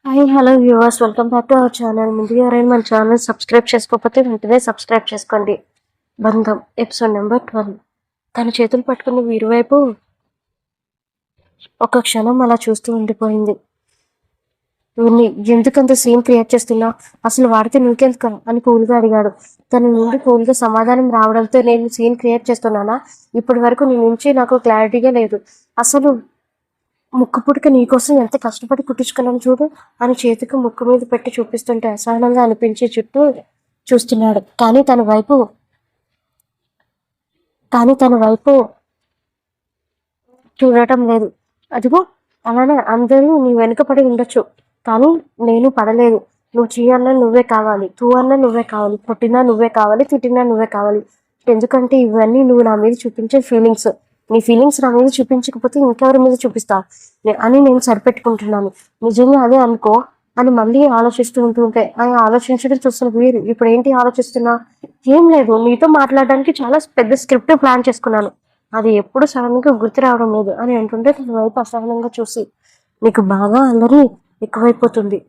Hi hello viewers, welcome back to our channel. ముందుగా ఎవరైనా మన ఛానల్ సబ్స్క్రైబ్ చేసుకోకపోతే వెంటనే సబ్స్క్రైబ్ చేసుకోండి. బంధం ఎపిసోడ్ నెంబర్ 12. తన చేతులు పట్టుకుని వీరి వైపు ఒక క్షణం అలా చూస్తూ ఉండిపోయింది. వీరిని ఎందుకంత సీన్ క్రియేట్ చేస్తున్నా, అసలు వాడితే నీకెందుకు అని కూల్గా అడిగాడు. తన నుండి కూల్గా సమాధానం రావడంతో నేను సీన్ క్రియేట్ చేస్తున్నానా, ఇప్పటి వరకు నీ నుంచి నాకు క్లారిటీగా లేదు. అసలు ముక్కు పుడక నీకోసం ఎంత కష్టపడి కుట్టించుకున్నాను చూడు అని చేతికి ముక్కు మీద పెట్టి చూపిస్తుంటే అసహనంగా అనిపించి చుట్టూ చూస్తున్నాడు. కానీ తన వైపు చూడటం లేదు. అదిగో అలానే అందరూ నీ వెనుక పడి ఉండొచ్చు, కానీ నేను పడలేదు. నువ్వు చేయన్నా నువ్వే కావాలి, తూ అన్నా నువ్వే కావాలి, కొట్టినా నువ్వే కావాలి, తిట్టినా నువ్వే కావాలి. ఎందుకంటే ఇవన్నీ నువ్వు నా మీద చూపించే ఫీలింగ్స్. నీ ఫీలింగ్స్ నా మీద చూపించకపోతే ఇంకెవరి మీద చూపిస్తా అని నేను సరిపెట్టుకుంటున్నాను. నిజంగా అదే అనుకో అని మళ్ళీ ఆలోచిస్తూ ఉంటుంటే అని ఆలోచించడం చూస్తున్న మీరు ఇప్పుడు ఏంటి ఆలోచిస్తున్నా? ఏం లేదు, నీతో మాట్లాడడానికి చాలా పెద్ద స్క్రిప్ట్ ప్లాన్ చేసుకున్నాను, అది ఎప్పుడు సడన్ గా గుర్తు రావడం లేదు అని అంటుంటే తన వైపు అసహనంగా చూసి, నీకు బాగా అల్లరి ఎక్కువైపోతుంది,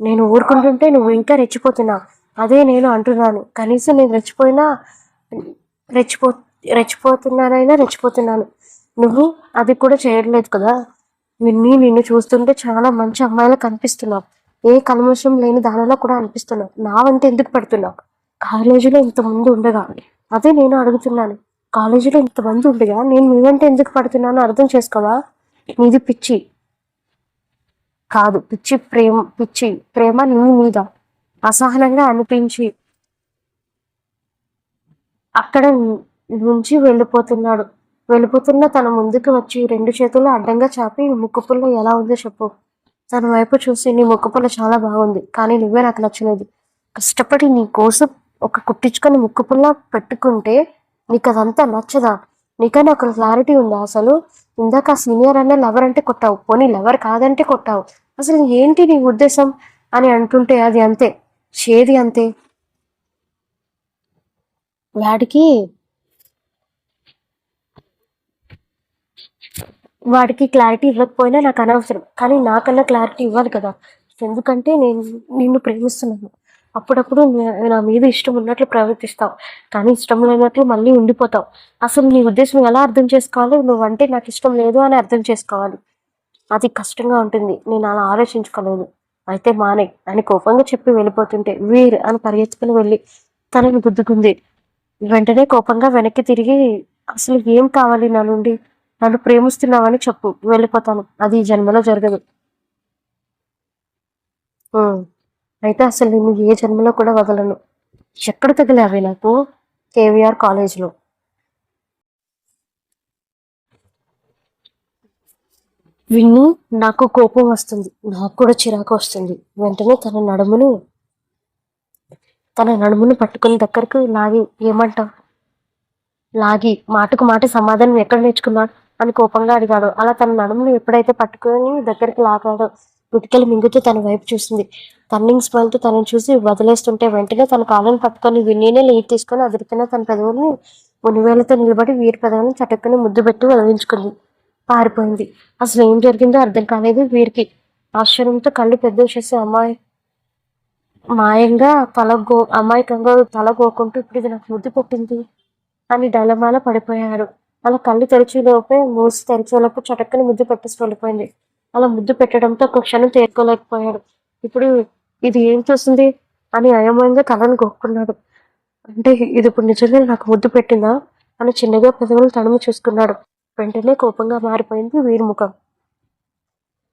నేను ఊరుకుంటుంటే నువ్వు ఇంకా రెచ్చిపోతున్నావు, అదే నేను అంటున్నాను. కనీసం నేను రెచ్చిపో రెచ్చిపోతున్నాను, నువ్వు అది కూడా చేయట్లేదు కదా. నిన్ను చూస్తుంటే చాలా మంచి అమ్మాయిలా కనిపిస్తున్నావు, ఏ కల్మషం లేని దానిలో కూడా అనిపిస్తున్నావు. నా వంట ఎందుకు పెడుతున్నావు? కాలేజీలో ఇంతమంది ఉండగా అదే నేను అడుగుతున్నాను, కాలేజీలో ఇంతమంది ఉండగా నేను మీ వెంట ఎందుకు పడుతున్నానో అర్థం చేసుకోవా? నీది పిచ్చి కాదు, పిచ్చి ప్రేమ నీ మీద అసహనంగా అనిపించి అక్కడ నుంచి వెళ్ళిపోతున్న తన ముందుకు వచ్చి రెండు చేతులు అడ్డంగా చాపి, ముక్కుపుల్ల ఎలా ఉందో చెప్పు. తన వైపు చూసి, నీ ముక్కుపుల్ల చాలా బాగుంది, కానీ నువ్వే నాకు నచ్చలేదు. కష్టపడి నీ కోసం ఒక కుట్టించుకొని ముక్కుపుల్ల పెట్టుకుంటే నీకు అదంతా నచ్చదా? నీకన్నా ఒక క్లారిటీ ఉందా అసలు? ఇందాక సీనియర్ అన్న లవర్ అంటే కొట్టావు, పోనీ లవర్ కాదంటే కొట్టావు, అసలు ఏంటి నీ ఉద్దేశం అని అంటుంటే అది అంతే, చేది అంతే. వాడికి క్లారిటీ ఇవ్వకపోయినా నాకు అనవసరం, కానీ నాకన్నా క్లారిటీ ఇవ్వాలి కదా. ఎందుకంటే నేను నిన్ను ప్రేమిస్తున్నాను. అప్పుడప్పుడు నా మీద ఇష్టం ఉన్నట్లు ప్రవర్తిస్తావు, కానీ ఇష్టం లేనట్లు మళ్ళీ ఉండిపోతావు. అసలు నీ ఉద్దేశం ఎలా అర్థం చేసుకోవాలి? నువ్వంటే నాకు ఇష్టం లేదు అని అర్థం చేసుకోవాలి, అది కష్టంగా ఉంటుంది. నేను అలా ఆలోచించుకోలేదు, అయితే మానే అని కోపంగా చెప్పి వెళ్ళిపోతుంటే వీర్ అని పరిగెత్తుకుని వెళ్ళి తనని గుద్దుకుంది. వెంటనే కోపంగా వెనక్కి తిరిగి, అసలు ఏం కావాలి నా నుండి? నన్ను ప్రేమిస్తున్నావని చెప్పు, వెళ్ళిపోతాను, అది ఈ జన్మలో జరగదు. అయితే అసలు నేను ఏ జన్మలో కూడా వదలను. ఎక్కడ తగిలావి నాకు? కేవీఆర్ కాలేజ్లో. విన్ను నాకు కోపం వస్తుంది, నాకు కూడా చిరాకు వస్తుంది. వెంటనే తన నడుమును పట్టుకుని దగ్గరకు లాగి, ఏమంటావు? లాగి మాటకు మాట సమాధానం ఎక్కడ నేర్చుకున్నాడు అని కోపంగా అడిగాడు. అలా తన నడుమును ఎప్పుడైతే పట్టుకొని దగ్గరికి లాగాడో గుటికలు మింగుతూ తన వైపు చూసింది. టర్నింగ్ స్మైల్తో తనని చూసి వదిలేస్తుంటే వెంటనే తన కాళ్ళను పట్టుకొని విన్నీనే లీడ్ తీసుకొని అదురుతున్న తన పెదవుల్ని మునివేలతో నిలబడి వీరి పెదవులను చటుక్కుని ముద్దు పెట్టి వదిలించుకుంది. పారిపోయింది. అసలు ఏం జరిగిందో అర్థం కాలేదు వీరికి. ఆశ్చర్యంతో కళ్ళు పెద్ద చేసి అమాయకంగా తలగోకుంటూ ఇప్పుడు ఇది నాకు ముద్దు పెట్టింది అని డలమాల పడిపోయారు. అలా కళ్ళు తెరిచేలోపే మూసి తెరిచేలోపు చటక్కని ముద్దు పెట్టేసి వెళ్ళిపోయింది. అలా ముద్దు పెట్టడంతో ఒక క్షణం తేరుకోలేకపోయాడు. ఇప్పుడు ఇది ఏం చూస్తుంది అని అయోమయంగా కళ్ళను గోక్కున్నాడు. అంటే ఇది ఇప్పుడు నిజంగా నాకు ముద్దు పెట్టిందా అని చిన్నగా పెదవులు తడుము చూసుకున్నాడు. వెంటనే కోపంగా మారిపోయింది వీరి ముఖం.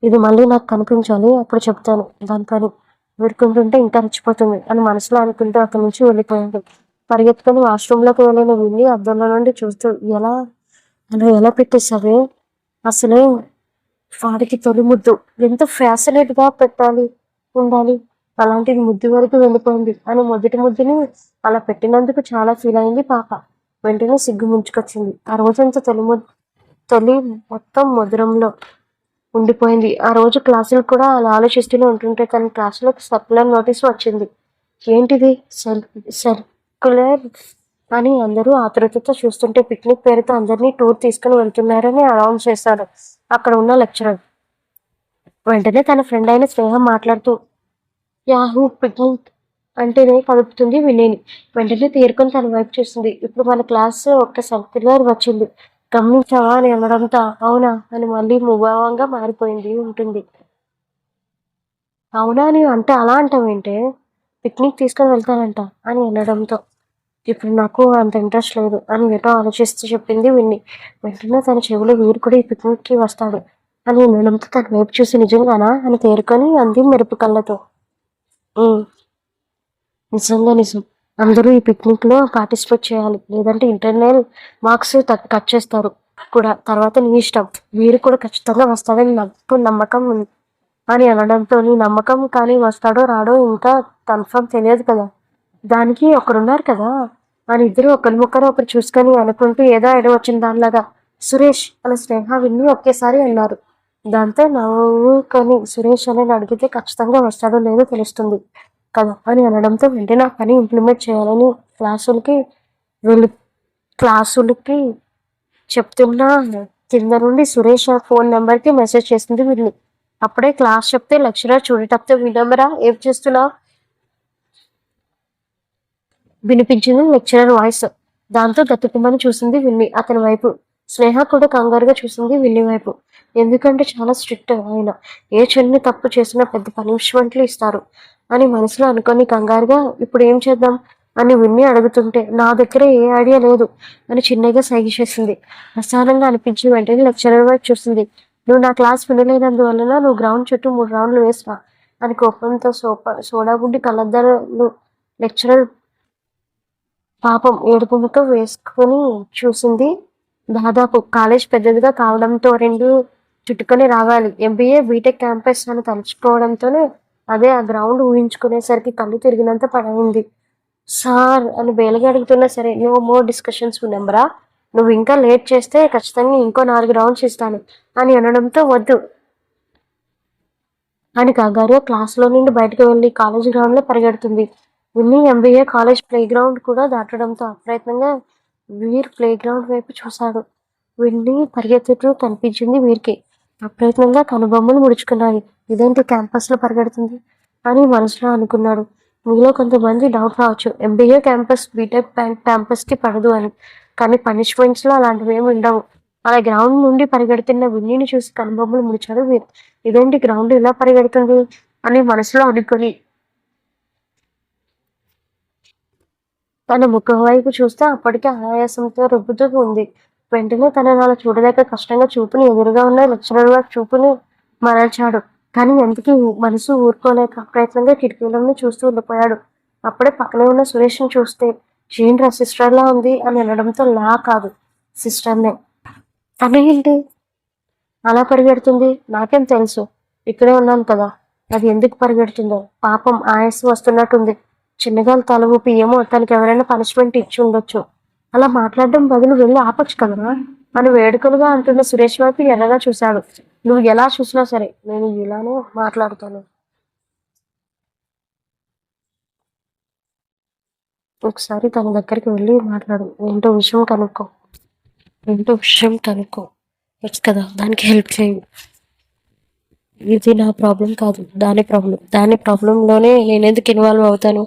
ఇది మళ్ళీ నాకు కనిపించాలి, అప్పుడు చెప్తాను దాని పని. వీరుకుంటుంటే ఇంకా రెచ్చిపోతుంది అని మనసులో అనుకుంటూ అక్కడి నుంచి వెళ్ళిపోయాడు. పరిగెత్తుకొని వాష్రూమ్లోకి వెళ్ళిన విని అద్దంలో నుండి చూస్తూ, ఎలా పెట్టేసావే? అసలు వాడికి తొలి ముద్దు ఎంత ఫ్యాసినేట్గా ఉండాలి, అలాంటిది ముద్దు వరకు వెళ్ళిపోయింది అని మొదటి ముద్దుని అలా పెట్టినందుకు చాలా ఫీల్ అయింది పాప. వెంటనే సిగ్గు ముంచుకొచ్చింది. ఆ రోజంతా తొలి మొత్తం మధురంలో ఉండిపోయింది. ఆ రోజు క్లాసులు కూడా అలా ఆలోచిస్తూనే ఉంటుంటే తన క్లాసులోకి సర్కులర్ నోటీస్ వచ్చింది. ఏంటిది? సర్కులర్ అని అందరూ ఆతృతతో చూస్తుంటే పిక్నిక్ పేరుతో అందరినీ టూర్ తీసుకుని వెళ్తున్నారని అనౌన్స్ చేశారు అక్కడ ఉన్న లెక్చరర్. వెంటనే తన ఫ్రెండ్ అయిన స్నేహ మాట్లాడుతూ యాహూ పిక్నిక్ అంటేనే కదుపుతుంది వినీని. వెంటనే తేరుకొని తన వైపు చూస్తుంది. ఇప్పుడు మన క్లాస్ ఒక్క సర్కిలర్ వచ్చింది, గమనించావా అని అనడంతో అవునా అని మళ్ళీ ముభావంగా మారిపోయింది ఉంటుంది. అవునా అని అంటే అలా అంటావేంటే, పిక్నిక్ తీసుకొని వెళ్తానంట అని అనడంతో ఇప్పుడు నాకు అంత ఇంట్రెస్ట్ లేదు అని ఏటో ఆలోచిస్తూ చెప్పింది విన్ని. వెంటనే తన చెవిలో వీరు కూడా ఈ పిక్నిక్కి వస్తాడు అని అనడంతో తన వైపు చూసి నిజంగానా అని తేరుకొని అంది మెరుపు కళ్ళతో. "ఉమ్, నిజంగా నిజం. అందరూ ఈ పిక్నిక్లో పార్టిసిపేట్ చేయాలి, లేదంటే ఇంటర్నల్ మార్క్స్ కట్ చేస్తారు కూడా. తర్వాత నీ ఇష్టం. వీరు కూడా ఖచ్చితంగా వస్తాడని నాకు నమ్మకం ఉంది అని అనడంతో నీ నమ్మకం కానీ వస్తాడో రాడో ఇంకా కన్ఫర్మ్ తెలియదు కదా, దానికి ఒకరున్నారు కదా అని ఇద్దరు ఒకరినొకరు ఒకరు చూసుకొని అనుకుంటూ ఏదో ఐడియా వచ్చిన దానిలాగా సురేష్ అని స్నేహ విన్ని ఒకేసారి అన్నారు. దాంతో నవ్వుకొని సురేష్ అని అడిగితే ఖచ్చితంగా వస్తాడో లేదో తెలుస్తుంది కదా అని అనడంతో వెంటనే ఆ పని ఇంప్లిమెంట్ చేయాలని వెళ్ళి క్లాసులకి చెప్తున్నా కింద నుండి సురేష్ ఫోన్ నెంబర్కి మెసేజ్ చేసింది విన్ని. అప్పుడే క్లాస్ చెప్తే లెక్చరర్ చూడటంతో వినమరా ఏం చేస్తున్నావు వినిపించింది లెక్చరర్ వాయిస్. దాంతో గతుకుమని చూసింది విన్ని అతని వైపు. స్నేహ కూడా కంగారుగా చూసింది విన్ని వైపు. ఎందుకంటే చాలా స్ట్రిక్ట్ ఆయన. ఏ చిన్న తప్పు చేసినా పెద్ద పనిష్మెంట్లు ఇస్తారు అని మనసులో అనుకొని కంగారుగా ఇప్పుడు ఏం చేద్దాం అని విన్ని అడుగుతుంటే నా దగ్గర ఏ ఐడియా లేదు అని చిన్నగా సైగ చేసింది. ప్రసాదంగా అనిపించి వెంటనే లెక్చరర్ వైపు చూసింది. నువ్వు నా క్లాస్ వినలేనందువలన నువ్వు గ్రౌండ్ చుట్టూ 3 రౌండ్లు వేసినా అని కోపంతో సోడాబుడ్డి కళ్ళద్దాలు లెక్చరర్ పాపం ఏడుపు ముఖం వేసుకొని చూసింది. దాదాపు కాలేజ్ పెద్దదిగా కావడంతో 2 చుట్టుకొని రావాలి. ఎంబీఏ బీటెక్ క్యాంపస్ అని తలుచుకోవడంతోనే అదే ఆ గ్రౌండ్ ఊహించుకునేసరికి కళ్ళు తిరిగినంత పడైంది. సార్ అని బేలగా అడుగుతున్నా సరే నో మోర్ డిస్కషన్స్ నెంబరా, నువ్వు ఇంకా లేట్ చేస్తే ఖచ్చితంగా ఇంకో 4 రౌండ్స్ ఇస్తాను అని అనడంతో వద్దు అని కంగారుగా క్లాస్లో నుండి బయటకు వెళ్ళి కాలేజ్ గ్రౌండ్లో పరిగెడుతుంది. విన్నీ ఎంబీఏ కాలేజ్ ప్లే గ్రౌండ్ కూడా దాటడంతో అప్రయత్నంగా వీర్ ప్లే గ్రౌండ్ వైపు చూశాడు. విన్నీ పరిగెత్తుతూ కనిపించింది వీరికి. అప్రయత్నంగా కనుబొమ్మలు ముడుచుకున్నాయి. ఇదేంటి క్యాంపస్లో పరిగెడుతుంది అని మనసులో అనుకున్నాడు. మీలో కొంతమంది డౌట్ రావచ్చు, ఎంబీఏ క్యాంపస్ బీటెక్ క్యాంపస్కి పడదు అని. కానీ పనిష్మెంట్స్లో అలాంటివి ఏమి ఉండవు. అలా గ్రౌండ్ నుండి పరిగెడుతున్న విన్నీని చూసి కనుబొమ్మలు ముడిచాడు వీర్. ఇదేంటి గ్రౌండ్ ఇలా పరిగెడుతుంది అని మనసులో అనుకుని తన ముఖం వైపు చూస్తే అప్పటికే ఆయాసంతో రుబ్బుతూ ఉంది. వెంటనే తనని అలా చూడలేక కష్టంగా చూపుని ఎదురుగా ఉన్న లెక్చరర్ వైపు చూపుని మరల్చాడు. కానీ ఎందుకు మనసు ఊరుకోలేక ప్రయత్నంగా కిటికీలను చూస్తూ ఉండిపోయాడు. అప్పుడే పక్కనే ఉన్న సురేష్ని చూస్తే ఏంట్రా సిస్టర్లా ఉంది అని అనడంతో లా కాదు సిస్టర్నే. తను ఏంటి అలా పరిగెడుతుంది, నాకేం తెలుసు, ఇక్కడే ఉన్నాను కదా, అది ఎందుకు పరిగెడుతుందో. పాపం ఆయాసం వస్తున్నట్టుంది. చిన్నగా తల ఊపి ఏమో తనకి ఎవరైనా పనిష్మెంట్ ఇచ్చి ఉండొచ్చు. అలా మాట్లాడడం బదులు వెళ్ళి ఆపచ్చు కదరా అని వేడుకలుగా అంటున్న సురేష్ వైపు ఎర్రగా చూశాడు. నువ్వు ఎలా చూసినా సరే నేను ఇలానే మాట్లాడుతాను. ఒకసారి తన దగ్గరికి వెళ్ళి మాట్లాడు, ఏంటో విషయం కనుక్కో కదా, దానికి హెల్ప్ చేయి. ఇది నా ప్రాబ్లం కాదు, దాని ప్రాబ్లంలోనే నేనెందుకు ఇన్వాల్వ్ అవుతాను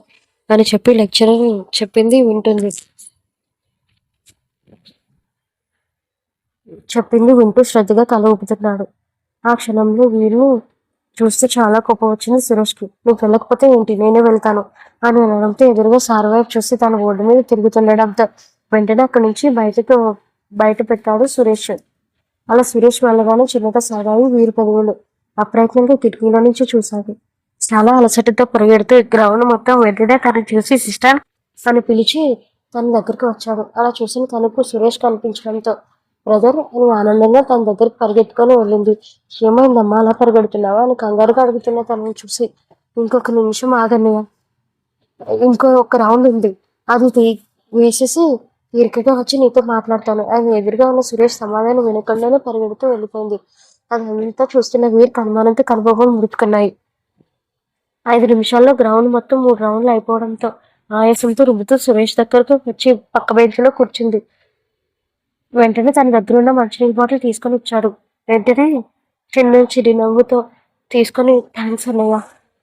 అని చెప్పి లెక్చరర్ చెప్పింది వింటూ శ్రద్ధగా తల ఊపుతున్నాడు. ఆ క్షణంలో వీరు చూస్తే చాలా కోపం వచ్చింది సురేష్కి. నువ్వు వెళ్ళకపోతే ఏంటి, నేనే వెళ్తాను అని అనడంతో ఎదురుగా సార్ వైపు చూసి తన బోర్డు మీద తిరుగుతుండడంతో వెంటనే అక్కడి నుంచి బయట పెట్టాడు సురేష్. అలా సురేష్ వెళ్ళగానే చిన్నగా సాగాయి వీరి పెదవులు. అప్రయత్నంగా కిటికీలో నుంచి చూశాడు. చాలా అలసటతో పరిగెడుతూ గ్రౌండ్ మొత్తం వెంటనే తను చూసి సిస్టర్ అని పిలిచి తన దగ్గరికి వచ్చాడు. అలా చూసిన తనకు సురేష్ కనిపించడంతో బ్రదర్ అని ఆనందంగా తన దగ్గరికి పరిగెత్తుకొని వెళ్ళింది. ఏమైందమ్మా అలా పరిగెడుతున్నావా అని కంగారుగా అడుగుతున్న తనని చూసి ఇంకొక నిమిషం ఆగన్నయ్య, ఒక రౌండ్ ఉంది, అది వేసేసి తీరికగా వచ్చి నీతో మాట్లాడతాను అని ఎదురుగా ఉన్న సురేష్ సమాధానం వినకుండానే పరిగెడుతూ వెళ్ళిపోయింది. అదంతా చూస్తున్న వీరు కనుమానంతో కనుబొమ్మలు ముడుచుకున్నాయి. 5 నిమిషాల్లో గ్రౌండ్ మొత్తం 3 రౌండ్లు అయిపోవడంతో ఆయాసంతో రుబ్బుతూ సురేష్ దగ్గరకు వచ్చి పక్క బెంచ్లో కూర్చుంది. వెంటనే తన దగ్గర ఉన్న మంచినీళ్ళ బాటిల్ తీసుకొని వచ్చాడు. వెంటనే చిన్న చిరునవ్వుతో తీసుకొని థ్యాంక్స్ అన్నయ్య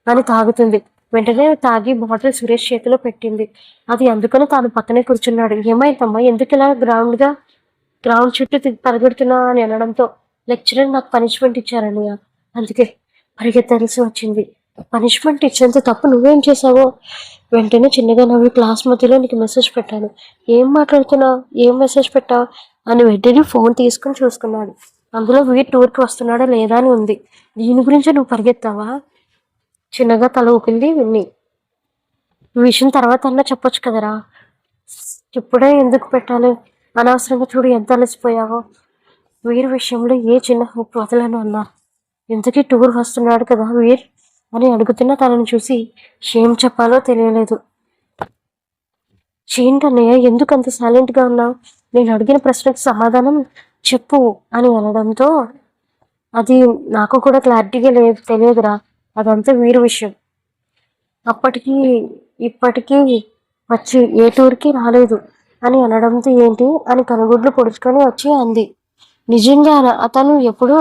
అని తాగుతుంది. వెంటనే తాగి బాటిల్ సురేష్ చేతిలో పెట్టింది. అది అందుకని తాను పక్కనే కూర్చున్నాడు. ఏమైందమ్మా, ఎందుకు ఇలా గ్రౌండ్ చుట్టూ పరిగెడుతున్నా అని అనడంతో లెక్చరర్ నాకు పనిష్మెంట్ ఇచ్చారన్నయ్య, అందుకే పరిగెత్తాల్సి వచ్చింది. పనిష్మెంట్ ఇచ్చేంత తప్పు నువ్వేం చేసావో? వెంటనే చిన్నగా నవ్వి క్లాస్ మధ్యలో నీకు మెసేజ్ పెట్టాను. ఏం మాట్లాడుతున్నావు, ఏం మెసేజ్ పెట్టావు అని వెంటనే ఫోన్ తీసుకుని చూసుకున్నాడు. అందులో వీడు టూర్కి వస్తున్నాడా లేదా అని ఉంది. దీని గురించి నువ్వు పరిగెత్తావా? చిన్నగా తల ఊపింది విన్ని. ఈ విషయం తర్వాత అన్నా చెప్పొచ్చు కదరా, ఇప్పుడే ఎందుకు పెట్టాలి? అనవసరంగా చూడు ఎంత అలసిపోయావో. వీరి విషయంలో ఏ చిన్న హోప్ వదలను అన్నా. ఇంతకీ టూర్ వస్తున్నాడు కదా వీర్ అని అడుగుతున్న తనను చూసి ఏం చెప్పాలో తెలియలేదు. ఏంటన్నయ్య, ఎందుకు అంత సైలెంట్గా ఉన్నావు? నేను అడిగిన ప్రశ్నకు సమాధానం చెప్పు అని అనడంతో అది నాకు కూడా క్లారిటీగా తెలియదురా, అదంతా వీరి విషయం. అప్పటికి ఇప్పటికీ వచ్చి ఏ టూర్కి రాలేదు అని అనడంతో ఏంటి అని కనుగుడ్లు పొడుచుకొని వచ్చి అంది. నిజంగా అతను ఎప్పుడు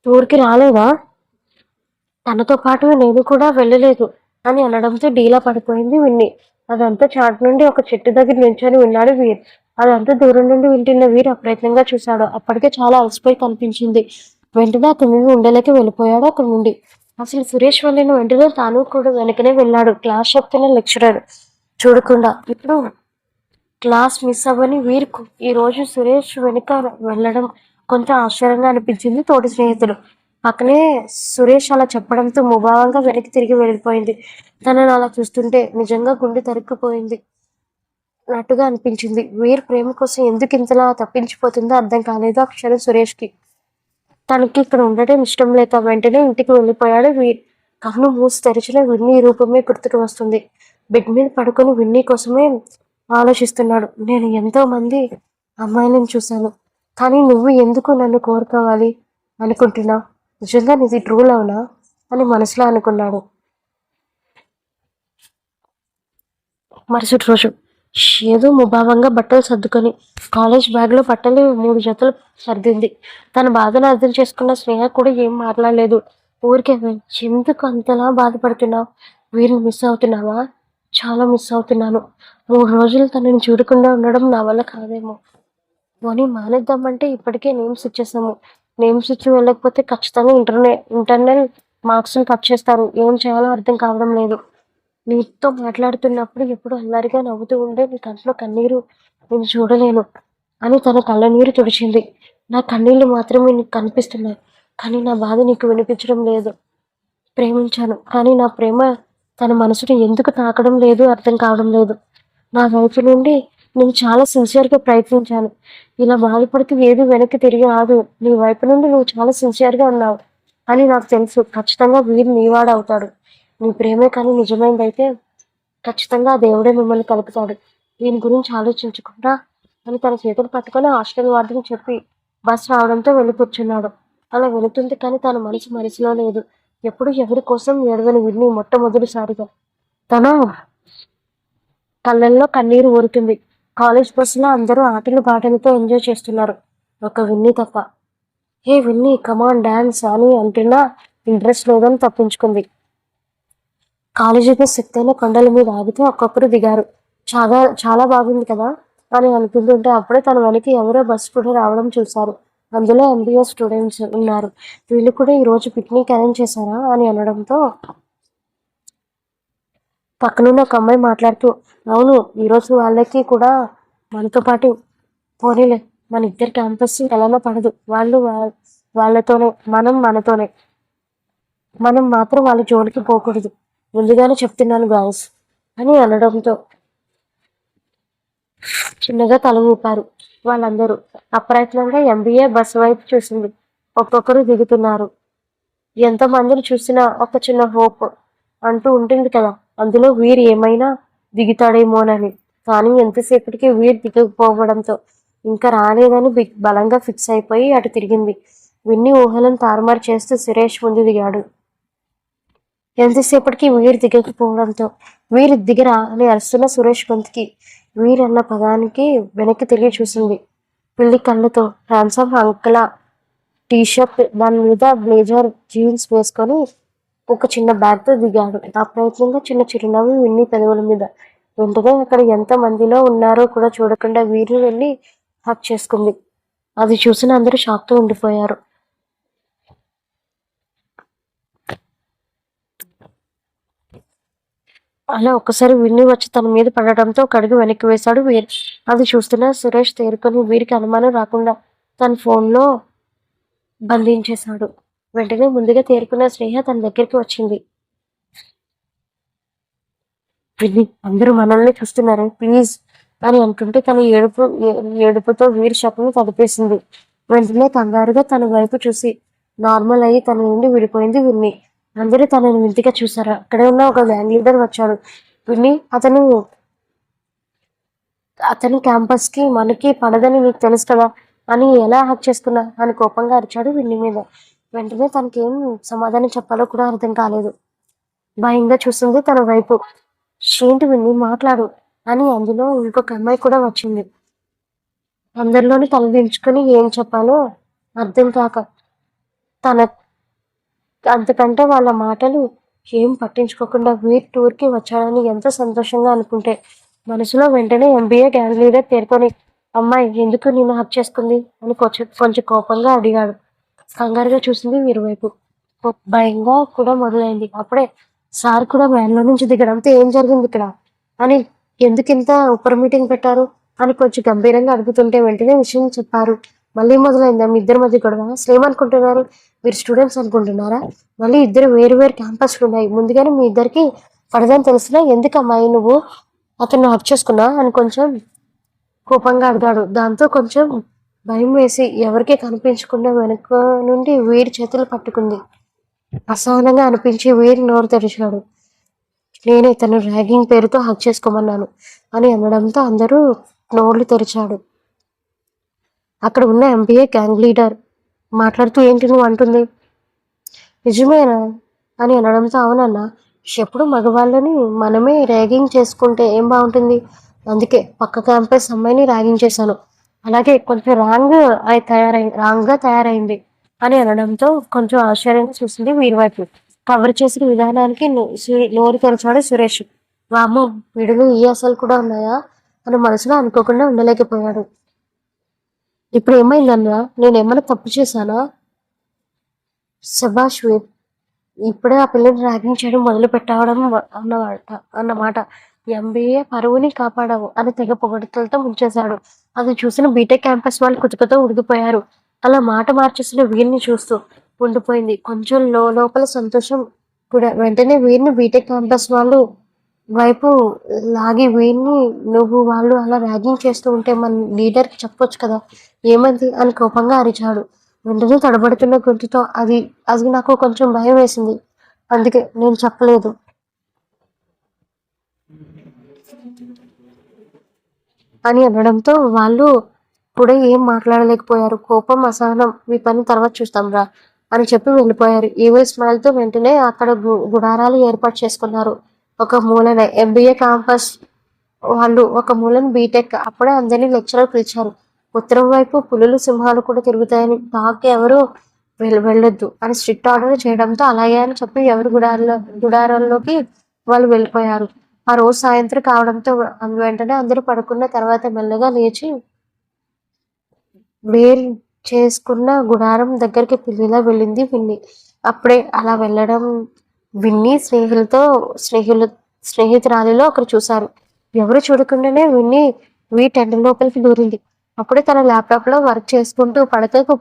టూర్కి రాలేదా? తనతో పాటు నేను కూడా వెళ్ళలేదు అని అనడంతో డీలా పడిపోయింది విన్ని. అదంతా చాటు నుండి ఒక చెట్టు దగ్గర నిల్చొని విన్నాడు వీర్. అదంతా దూరం నుండి వింటున్న వీర్ అప్రయత్నంగా చూశాడు. అప్పటికే చాలా అలసిపోయి కనిపించింది. వెంటనే అతని ఉండలేక వెళ్ళిపోయాడు అక్కడి నుండి. అసలు సురేష్ వెళ్ళిన వెంటనే తాను కూడా వెనకనే వెళ్ళాడు. క్లాస్ చెప్తున్న లెక్చరర్ చూడకుండా. ఇప్పుడు క్లాస్ మిస్ అవ్వని వీర్కు ఈరోజు సురేష్ వెనుక వెళ్ళడం కొంత ఆశ్చర్యంగా అనిపించింది తోటి స్నేహితులు. పక్కనే సురేష్ అలా చెప్పడంతో ముభావంగా వెనక్కి తిరిగి వెళ్ళిపోయింది. తనను అలా చూస్తుంటే నిజంగా గుండె తరుక్కుపోయింది నట్టుగా అనిపించింది. వీర్ ప్రేమ కోసం ఎందుకు ఇంతలా తప్పించిపోతుందో అర్థం కాలేదు ఆ క్షణం సురేష్కి. తనకి ఇక్కడ ఉండటం ఇష్టం లేక వెంటనే ఇంటికి వెళ్ళిపోయాడు వీర్. కన్ను మూసి తెరిచిన విన్నీ రూపమే గుర్తుకు వస్తుంది. బెడ్ మీద పడుకొని విన్నీ కోసమే ఆలోచిస్తున్నాడు. నేను ఎంతో మంది అమ్మాయిలను చూశాను, కానీ నువ్వు ఎందుకు నన్ను కోరుకోవాలి అనుకుంటున్నావు? నిజంగా నీది ట్రూ లవ్నా అని మనసులో అనుకున్నాడు. మరుసటి రోజు ఏదో ముభావంగా బట్టలు సర్దుకొని కాలేజ్ బ్యాగ్లో బట్టలు 3 జతలు సర్దింది. తన బాధను అర్థం చేసుకున్న స్నేహ కూడా ఏం మాట్లాడలేదు. ఊరికే ఎందుకు అంతలా బాధపడుతున్నావు? వీరిని మిస్ అవుతున్నావా? చాలా మిస్ అవుతున్నాను. 3 రోజులు తనని చూడకుండా ఉండడం నా వల్ల కాదేమో. పోనీ మానేద్దామంటే ఇప్పటికే నేమ్స్ ఇచ్చేసాము. నేమ్స్ ఇచ్చి వెళ్ళకపోతే ఖచ్చితంగా ఇంటర్నల్ మార్క్స్ని కట్ చేస్తారు. ఏం చేయాలో అర్థం కావడం లేదు. నీతో మాట్లాడుతున్నప్పుడు ఎప్పుడు అల్లరిగా నవ్వుతూ ఉండే నీ కంట్లో కన్నీరు నేను చూడలేను అని తన కళ్ళ నీరు తుడిచింది. నా కన్నీళ్లు మాత్రమే నీకు కనిపిస్తున్నాయి, కానీ నా బాధ నీకు వినిపించడం లేదు. ప్రేమించాను, కానీ నా ప్రేమ తన మనసుని ఎందుకు తాకడం లేదు అర్థం కావడం లేదు. నా వైపు నుండి నేను చాలా సిన్సియర్గా ప్రయత్నించాను. ఇలా బాధపడితే ఏది వెనక్కి తిరిగి రాదు. నీ వైపు నుండి నువ్వు చాలా సిన్సియర్గా ఉన్నావు అని నాకు తెలుసు. ఖచ్చితంగా వీరు నీవాడు అవుతాడు. నీ ప్రేమే కానీ నిజమైందైతే ఖచ్చితంగా ఆ దేవుడే మిమ్మల్ని కలుపుతాడు. దీని గురించి ఆలోచించకుండా అని తన చేతులు పట్టుకొని హాస్టల్ వార్డుని చెప్పి బస్ రావడంతో వెళ్ళి కూర్చున్నాడు. అలా వెళుతుంది, కానీ తన మనసులో లేదు. ఎప్పుడు ఎవరి కోసం ఏడవని విని మొట్టమొదటిసారిగా తన కళ్ళల్లో కన్నీరు ఊరుతుంది. కాలేజ్ బస్సులో అందరూ ఆటలు పాటలతో ఎంజాయ్ చేస్తున్నారు, ఒక విన్నీ తప్ప. హే విన్నీ, కమాన్ డాన్స్ అని అంటున్నా ఇంట్రెస్ట్ లేదని తప్పించుకుంది. కాలేజీ బస్ ఎత్తైన కొండల మీద ఆగితే ఒక్కొక్కరు దిగారు. చాలా చాలా బాగుంది కదా అని అనుకుంటుంటే అప్పుడే తన వెనక్కి ఎవరో బస్సు కూడా రావడం చూశారు. అందులో MBA స్టూడెంట్స్ ఉన్నారు. వీళ్ళు కూడా ఈరోజు పిక్నిక్ అరేంజ్ చేశారా అని అనడంతో పక్కనున్న ఒక అమ్మాయి మాట్లాడుతూ, అవును, ఈరోజు వాళ్ళకి కూడా మనతో పాటు, పోనీలే మన ఇద్దరు క్యాంపస్ ఎలానో పడదు, వాళ్ళు వాళ్ళతోనే, మనతోనే, మనం మాత్రం వాళ్ళ జోలికి పోకూడదు, ముందుగానే చెప్తున్నాను గాయస్ అని అనడంతో చిన్నగా తల ఊపారు వాళ్ళందరూ. అప్రయత్నంగా MBA బస్సు వైపు చూసింది. ఒక్కొక్కరు దిగుతున్నారు. ఎంతమందిని చూసినా ఒక చిన్న హోప్ అంటూ ఉంటుంది కదా, అందులో వీరు ఏమైనా దిగుతాడేమోనని. కానీ ఎంతసేపటికి వీరు దిగకపోవడంతో ఇంకా రాలేదని బలంగా ఫిక్స్ అయిపోయి అటు తిరిగింది. విన్ని ఊహలను తారుమారు చేస్తూ సురేష్ ముందు దిగాడు. ఎంతసేపటికి వీరు దిగకపోవడంతో వీరు దిగరా అని అరుస్తున్న సురేష్ గొంతుకి వీరన్న పదానికి వెనక్కి తిరిగి చూసింది పిల్లి కళ్ళతో. హ్యాండ్సమ్ అంకులా టీ షర్ట్ దాని మీద బ్లేజర్ జీన్స్ వేసుకొని ఒక చిన్న బ్యాగ్ తో దిగాడు. ఆ ప్రయత్నంగా చిన్న చిరునవ్వు విన్ని పెదవుల మీద. వెంటనే అక్కడ ఎంత మందిలో ఉన్నారో కూడా చూడకుండా వీరు వెళ్ళి హక్ చేసుకుంది. అది చూసిన అందరూ షాక్ తో ఉండిపోయారు. అలా ఒక్కసారి విన్ని వచ్చి తన మీద పడటంతో ఒక అడుగు వెనక్కి వేశాడు వీర్. అది చూస్తున్న సురేష్ తేరుకొని వీరికి అనుమానం రాకుండా తన ఫోన్లో బంధించేశాడు. వెంటనే ముందుగా తేరుకున్న స్నేహ తన దగ్గరికి వచ్చింది. విన్ని, అందరూ మనల్ని చూస్తున్నారు, ప్లీజ్ అని అంటుంటే తన ఏడుపుతో వీరి షాప్ని తడిపేసింది. వెంటనే కంగారుగా తన వైపు చూసి నార్మల్ అయ్యి తన నుండి విడిపోయింది విన్ని. అందరూ తనని వింతగా చూసారు. అక్కడే ఉన్న ఒక గ్యాంగ్ లీడర్ వచ్చాడు. విన్ని, అతని క్యాంపస్ కి మనకి పడదని నీకు తెలుసు కదా అని ఎలా హక్ చేసుకున్నా అని కోపంగా అరిచాడు విన్ని మీద. వెంటనే తనకేం సమాధానం చెప్పాలో కూడా అర్థం కాలేదు. భయంగా చూసింది తన వైపు. ఏంటి విన్ని, మాట్లాడు అని అందులో ఇంకొక అమ్మాయి కూడా వచ్చింది. అందరిలోని తలదించుకొని ఏం చెప్పాలో అర్థం కాక తన అంతకంటే వాళ్ళ మాటలు ఏం పట్టించుకోకుండా వీర్ టూర్కి వచ్చాడని ఎంతో సంతోషంగా అనుకుంటే మనసులో వెంటనే ఎంబీఏ గ్యాంగ్ లీడర్ తేరుకొని అమ్మాయి ఎందుకు నిన్ను హక్ చేసుకుంది అని కొంచెం కోపంగా అడిగాడు. కంగారుగా చూసింది వీరి వైపు. భయంగా కూడా మొదలైంది. అప్పుడే సార్ కూడా వ్యాన్లో నుంచి దిగడంతో ఏం జరిగింది ఇక్కడ అని, ఎందుకు ఇంత ఉపర్ మీటింగ్ పెట్టారు అని కొంచెం గంభీరంగా అడుగుతుంటే వెంటనే విషయం చెప్పారు. మళ్ళీ మొదలైందా మీ ఇద్దరి మధ్య గొడవ? ఏమనుకుంటున్నారు? మీరు స్టూడెంట్స్ అనుకుంటున్నారా? మళ్ళీ ఇద్దరు వేరు వేరు క్యాంపస్లు ఉన్నాయి. ముందుగానే మీ ఇద్దరికి పడదని తెలిసినా ఎందుకు అమ్మాయి నువ్వు అతను హక్ చేసుకున్నా అని కొంచెం కోపంగా అడిగాడు. దాంతో కొంచెం భయం వేసి ఎవరికీ కనిపించకుండా వెనుక నుండి వీరి చేతులు పట్టుకుంది. అసహనంగా అనిపించి వీరి నోరు తెరిచాడు. నేనే తను ర్యాగింగ్ పేరుతో హక్ చేసుకోమన్నాను అని అనడంతో అందరూ నోర్లు తెరిచాడు. అక్కడ ఉన్న ఎంబీఏ గ్యాంగ్ లీడర్ మాట్లాడుతూ ఏంటి నువ్వు అంటుంది నిజమేనా అని అనడంతో అవునన్నా, ఎప్పుడు మగవాళ్ళని మనమే ర్యాగింగ్ చేసుకుంటే ఏం బాగుంటుంది, అందుకే పక్క క్యాంపస్ అమ్మాయిని ర్యాగింగ్ చేశాను, అలాగే కొంచెం రాంగ్గా తయారైంది అని అనడంతో కొంచెం ఆశ్చర్యంగా చూసింది వీరి వైపు. కవర్ చేసిన విధానానికి నోరు తెరిచాడు సురేష్. వామ్మో, వీడిలో ఈ అసలు కూడా ఉన్నాయా అని మనసులో అనుకోకుండా ఉండలేకపోయాడు. ఇప్పుడు ఏమైందన్నా, నేనేమైనా తప్పు చేశానా? శభాష్ వీర్, ఇప్పుడే ఆ పిల్లని ర్యాగింగ్ చేయడం మొదలు పెట్టవడం అన్నమాట. ఎంబీఏ పరువుని కాపాడావు అని తెగ పొగడుతలతో ముంచేశాడు. అది చూసిన బీటెక్ క్యాంపస్ వాళ్ళు కుతుకతో ఉడికిపోయారు. అలా మాట మార్చేసిన వీరిని చూస్తూ ఉండిపోయింది. కొంచెం లోపల సంతోషం కూడా. వెంటనే వీరిని బీటెక్ క్యాంపస్ వాళ్ళు వైపు లాగి వీరిని నువ్వు వాళ్ళు అలా ర్యాగింగ్ చేస్తూ ఉంటే మన లీడర్కి చెప్పొచ్చు కదా, ఏమంది అని కోపంగా అరిచాడు. వెంటనే తడబడుతున్న గొంతుతో అది అది నాకు కొంచెం భయం వేసింది, అందుకే నేను చెప్పలేదు అని అనడంతో వాళ్ళు కూడా ఏం మాట్లాడలేకపోయారు. కోపం, అసహనం మీ పని తర్వాత చూస్తాం రా అని చెప్పి వెళ్ళిపోయారు. ఈవిల్ స్మైల్తో వెంటనే అక్కడ గుడారాలు ఏర్పాటు చేసుకున్నారు. ఒక మూలన ఎంబీఏ క్యాంపస్ వాళ్ళు, ఒక మూలన బీటెక్. అప్పుడే అందరినీ లెక్చరర్ పిలిచారు. ఉత్తరం వైపు పులులు సింహాలు కూడా తిరుగుతాయని, టాక్ ఎవరు వెళ్ళొద్దు అని స్ట్రిక్ట్ ఆర్డర్ చేయడంతో అలాగే అని చెప్పి ఎవరు గుడారాల్లోకి వాళ్ళు వెళ్ళిపోయారు. ఆ రోజు సాయంత్రం కావడంతో వెంటనే అందరూ పడుకున్న తర్వాత మెల్లగా లేచి వేరు చేసుకున్న గుడారం దగ్గరికి పిల్లిలా వెళ్ళింది విన్ని. అప్పుడే అలా వెళ్ళడం విన్ని స్నేహితురాలిలో ఒకరు చూశారు. ఎవరు చూడకుండానే విన్ని టెంట్ లోపలికి దూరింది. అప్పుడే తన ల్యాప్టాప్ లో వర్క్ చేసుకుంటూ పడకకు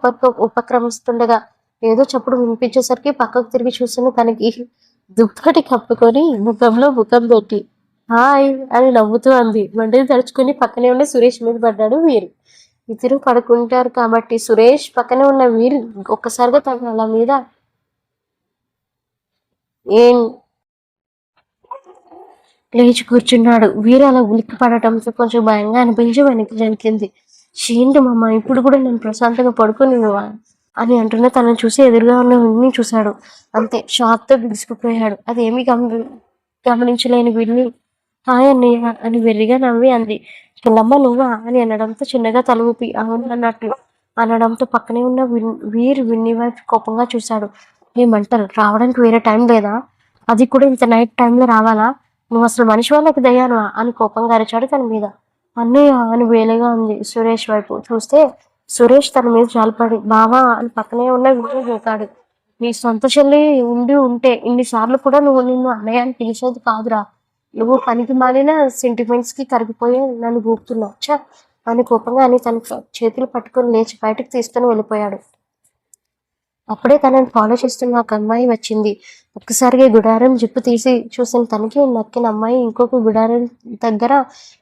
ఉపక్రమిస్తుండగా ఏదో చప్పుడు వినిపించేసరికి పక్కకు తిరిగి చూసిన తనకి దుప్పటి కప్పుకొని ముఖంలో ముఖం పెట్టి హాయ్ అని నవ్వుతూ అంది. వెంటనే తడుచుకుని పక్కనే ఉన్న సురేష్ మీద పడ్డాడు వీరు. ఇద్దరు పడుకుంటారు కాబట్టి సురేష్ పక్కనే ఉన్న వీరు ఒక్కసారిగా తన అలా మీద ఏం లేచి కూర్చున్నాడు. వీరు అలా ఉలిక్కి పడటంతో కొంచెం భయంగా అనిపించి వెనక్కి జనికింది. ఏంటి మమ్మ, ఇప్పుడు కూడా నేను ప్రశాంతంగా పడుకుని అని అంటున్నా తనను చూసి ఎదురుగా ఉన్న విన్ని చూశాడు. అంతే, షాక్తో బిగిసిపోయాడు. అదేమీ గమనించలేని విన్ని హాయ్ అన్నయ్య అని వెర్రిగా నవ్వి అంది. పిల్లమ్మ నువ్వా అని అనడంతో చిన్నగా తల ఊపి అవును అన్నట్లు అనడంతో పక్కనే ఉన్న వీర్ విన్ని వైపు కోపంగా చూశాడు. ఏమంటారు, రావడానికి వేరే టైం లేదా? అది కూడా ఇంత నైట్ టైంలో రావాలా? నువ్వు అసలు మనిషి వాళ్ళకి దయ్యాను అని కోపంగా అరిచాడు తన మీద. అన్నయ్య అని వేలేగా ఉంది. సురేష్ వైపు చూస్తే సురేష్ తన మీద జాలిపడి బావా అని పక్కనే ఉన్న విని చూతాడు. నీ సొంత చెల్లి ఉండి ఉంటే ఇన్నిసార్లు కూడా నువ్వు నిన్ను అన్నయ్య అని పిలిచేది కాదురా. నువ్వు పనికి మాలిన సెంటిమెంట్స్ కి కరిగిపోయి నన్ను గూపుతున్నావు చ అని కోపంగా అని తన చేతులు పట్టుకొని లేచి బయటకు తీసుకుని వెళ్ళిపోయాడు. అప్పుడే తనని ఫాలో చేస్తున్న ఒక అమ్మాయి వచ్చింది. ఒక్కసారిగా గుడారం జిప్పు తీసి చూసిన తనకి నక్కిన అమ్మాయి ఇంకొక గుడారం దగ్గర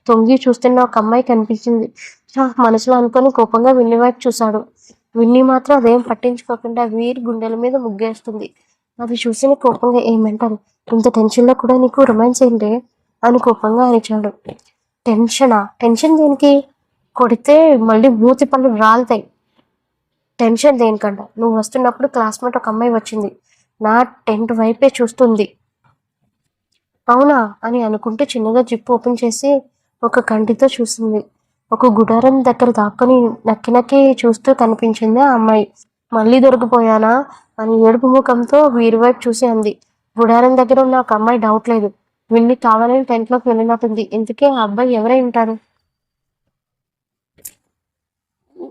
తొంగి చూస్తున్న ఒక అమ్మాయి కనిపించింది. మనసులో అనుకొని కోపంగా విన్ని వైపు చూశాడు. విన్ని మాత్రం అదేం పట్టించుకోకుండా వీరి గుండెల మీద ముగ్గేస్తుంది. అది చూసిన కోపంగా ఏమంటారు, ఇంత టెన్షన్లో కూడా నీకు రొమాన్స్ ఏంటి అని కోపంగా అరిచాడు. టెన్షనా? టెన్షన్ దేనికి? కొడితే మళ్ళీ మూతి పళ్ళు రాలుతాయి. టెన్షన్ దేనికంట? నువ్వు వస్తున్నప్పుడు క్లాస్మేట్ ఒక అమ్మాయి వచ్చింది, నా టెంట్ వైపే చూస్తుంది. అవునా అని అనుకుంటూ చిన్నగా జిప్ ఓపెన్ చేసి ఒక కంటితో చూసింది. ఒక గుడారం దగ్గర దాక్కుని నక్కి నక్కి చూస్తూ కనిపించింది ఆ అమ్మాయి. మళ్ళీ దొరికిపోయానా అని ఏడుపు ముఖంతో వీరి వైపు చూసి అంది. గుడారం దగ్గర ఉన్న ఒక అమ్మాయి డౌట్ లేదు, విన్ని కావాలని టెంట్లోకి వెళ్ళినట్టుంది. ఇంతకీ ఆ అబ్బాయి ఎవరై ఉంటారు?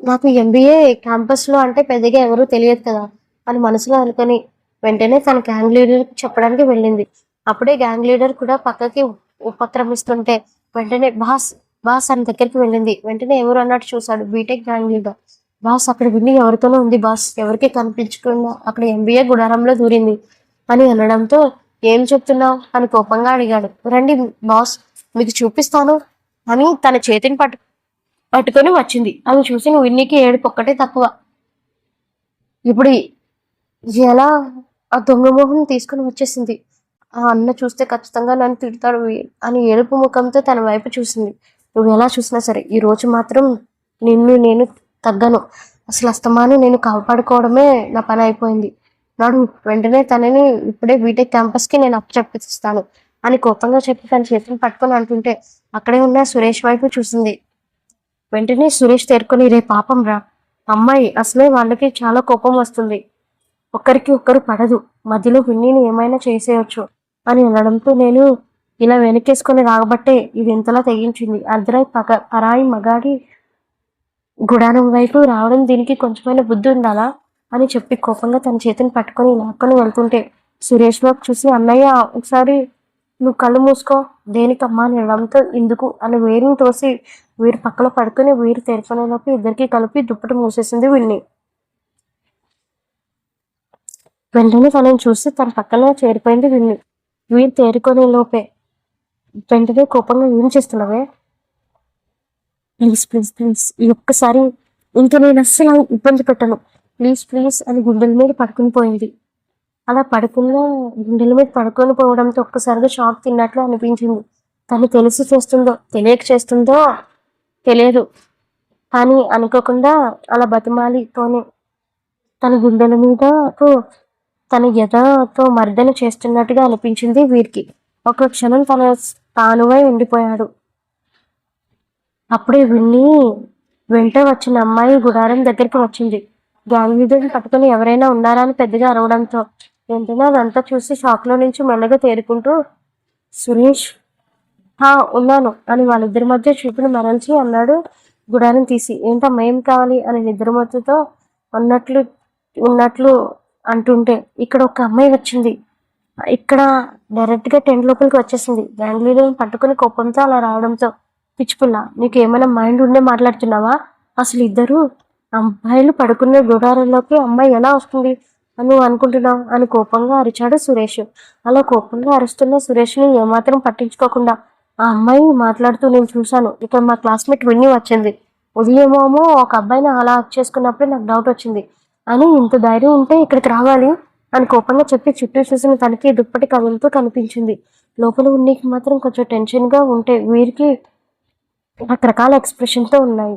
నాకు ఎంబీఏ క్యాంపస్లో అంటే పెద్దగా ఎవరూ తెలియదు కదా అని మనసులో అనుకొని వెంటనే తన గ్యాంగ్ లీడర్కి చెప్పడానికి వెళ్ళింది. అప్పుడే గ్యాంగ్ లీడర్ కూడా పక్కకి ఉపక్రమిస్తుంటే వెంటనే బాస్ బాస్ అని దగ్గరికి వెళ్ళింది. వెంటనే ఎవరు అన్నట్టు చూశాడు. BTech gang leader. బాస్ అక్కడ విన్ని ఎవరితోనో ఉంది బాస్, ఎవరికి కనిపించకుండా అక్కడ ఎంబీఏ గుడారంలో దూరింది అని అనడంతో ఏం చెప్తున్నావు అని కోపంగా అడిగాడు. రండి బాస్ మీకు చూపిస్తాను అని తన చేతిని పట్టుకొని వచ్చింది. అది చూసి విన్నీకి ఏడుపు ఒక్కటే తక్కువ. ఇప్పుడు ఎలా ఆ దొంగ మొహం తీసుకుని వచ్చేసింది. ఆ అన్న చూస్తే ఖచ్చితంగా నన్ను తిడతాడు అని ఏడుపు ముఖంతో తన వైపు చూసింది. నువ్వు ఎలా చూసినా సరే ఈ రోజు మాత్రం నేను తగ్గను. అసలు అస్తమాను నేను కాపాడుకోవడమే నా పని అయిపోయింది. నాడు వెంటనే తనని ఇప్పుడే బీటెక్ క్యాంపస్కి నేను అప్పచెప్పిస్తాను అని కోపంగా చెప్పి తన చేతిని పట్టుకొని అంటుంటే అక్కడే ఉన్న సురేష్ వైపు చూసింది. వెంటనే సురేష్ తేరుకొని రే పాపం రా అమ్మాయి, అసలే వాళ్ళకి చాలా కోపం వస్తుంది, ఒక్కరికి ఒక్కరు పడదు, మధ్యలో విన్నీని ఏమైనా చేసేయచ్చు అని అనడంతో నేను ఇలా వెనకేసుకొని రాగబట్టే ఇది ఇంతలా తెగించింది. అర్ధరాయి పరాయి మగాడి గుడారం వైపు రావడం దీనికి కొంచెమైనా బుద్ధి ఉండాలా అని చెప్పి కోపంగా తన చేతిని పట్టుకొని లాక్కొని వెళ్తుంటే సురేష్ బాబు చూసి అన్నయ్య ఒకసారి నువ్వు కళ్ళు మూసుకో. దేనికమ్మా అని అనడంతో ఇందుకు అని వేరుని తోసి వీరి పక్కలో పడుకుని వీరు తెరుకునేలోపు ఇద్దరికి కలిపి దుప్పటి మూసేసింది విన్ని. వెంటనే తనని చూసి తన పక్కన చేరిపోయింది విన్ని. వీరు తేరుకునే లోపే వెంటనే కోపంగా ఏం చేస్తున్నావే, ప్లీజ్ ప్లీజ్ ప్లీజ్ ఈ ఒక్కసారి ఇంక నేను అస్సలు ఇబ్బంది పెట్టను, ప్లీజ్ ప్లీజ్ అని గుండెల మీద పడుకుని పోయింది. అలా గుండెల మీద పడుకొని పోవడంతో ఒక్కసారిగా షాక్ తిన్నట్లు అనిపించింది. తను తెలిసి చేస్తుందో తెలియక చేస్తుందో తెలియదు, కానీ అనుకోకుండా అలా బతిమాలితోనే తన గుండెల మీద తన ఎదతో మర్దన చేస్తున్నట్టుగా అనిపించింది వీరికి. ఒక క్షణం తన తానువై ఉండిపోయాడు. అప్పుడే విన్ని వెంట వచ్చిన అమ్మాయి గుడారం దగ్గరికి వచ్చింది. గ్యాంగ్ లీడర్ని పట్టుకుని ఎవరైనా ఉన్నారా అని పెద్దగా అరవడంతో వెంటనే అదంతా చూసి షాక్లో నుంచి మెల్లగా తేరుకుంటూ సురేష్ ఉన్నాను అని వాళ్ళిద్దరి మధ్య చూపును మరల్చి అన్నాడు గుడారం తీసి. ఏంటమ్మా ఏం కావాలి అని నిద్రమత్తుతో ఉన్నట్లు అంటుంటే ఇక్కడ ఒక అమ్మాయి వచ్చింది. ఇక్కడ డైరెక్ట్గా టెంట్ లోపలికి వచ్చేసింది. గ్యాంగ్ లీడర్ని పట్టుకుని కోపంతో అలా రావడంతో పిచ్చిపుల్ల నీకు ఏమైనా మైండ్ ఉండే మాట్లాడుతున్నావా, అసలు ఇద్దరు అమ్మాయిలు పడుకునే గుడారంలోకి అమ్మాయి ఎలా వస్తుంది అని నువ్వు అనుకుంటున్నావు అని కోపంగా అరిచాడు సురేష్. అలా కోపంగా అరుస్తున్న సురేష్ని ఏమాత్రం పట్టించుకోకుండా ఆ అమ్మాయి మాట్లాడుతూ నేను చూశాను, ఇక్కడ మా క్లాస్మేట్ విన్ని వచ్చింది, ఉదయమేమో ఒక అబ్బాయిని అలా హక్ చేసుకున్నప్పుడు నాకు డౌట్ వచ్చింది అని ఇంత ధైర్యం ఉంటే ఇక్కడికి రావాలి అని కోపంగా చెప్పి చుట్టూ చూసిన తనకి దుప్పటి కదులుతూ కనిపించింది. లోపల ఉన్నీకి మాత్రం కొంచెం టెన్షన్గా ఉంటే వీరికి రకరకాల ఎక్స్ప్రెషన్తో ఉన్నాయి.